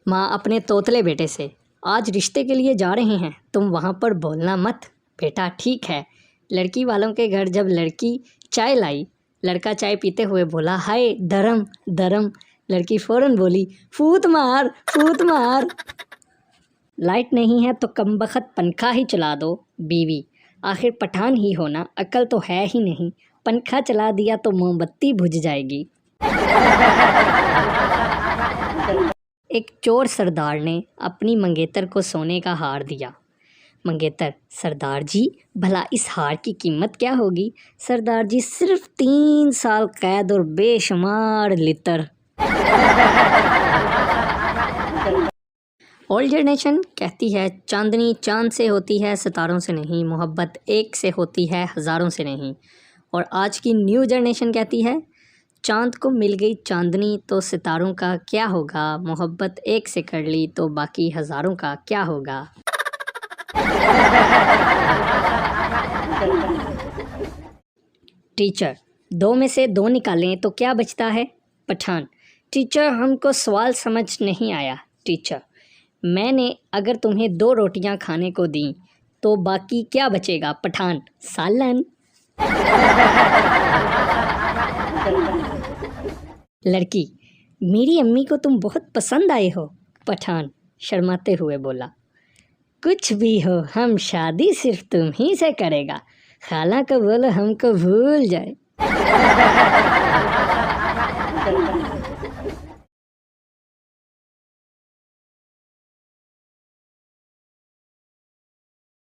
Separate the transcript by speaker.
Speaker 1: माँ अपने तोतले बेटे से, आज रिश्ते के लिए जा रहे हैं, तुम वहाँ पर बोलना मत। बेटा ठीक है। लड़की वालों के घर जब लड़की चाय लाई, लड़का चाय पीते हुए बोला, हाय धर्म धर्म। लड़की फ़ौरन बोली, फूत मार फूत मार। लाइट नहीं है तो कमबख्त पंखा ही चला दो। बीवी, आखिर पठान ही होना, अक्ल तो है ही नहीं, पंखा चला दिया तो मोमबत्ती बुझ जाएगी। एक चोर सरदार ने अपनी मंगेतर को सोने का हार दिया। मंगेतर, सरदार जी भला इस हार की कीमत क्या होगी? सरदार जी, सिर्फ 3 साल कैद और बेशुमार लितर। ओल्ड जनरेशन कहती है चांदनी चांद से होती है, सितारों से नहीं। मोहब्बत एक से होती है, हज़ारों से नहीं। और आज की न्यू जनरेशन कहती है चांद को मिल गई चांदनी तो सितारों का क्या होगा, मोहब्बत एक से कर ली तो बाकी हज़ारों का क्या होगा। टीचर, 2 में से 2 निकालें तो क्या बचता है? पठान, टीचर हमको सवाल समझ नहीं आया। टीचर, मैंने अगर तुम्हें 2 रोटियां खाने को दी तो बाकी क्या बचेगा? पठान, सालन। लड़की, मेरी अम्मी को तुम बहुत पसंद आए हो। पठान शर्माते हुए बोला, कुछ भी हो, हम शादी सिर्फ तुम ही से करेगा। खाला को बोलो हमको भूल जाए।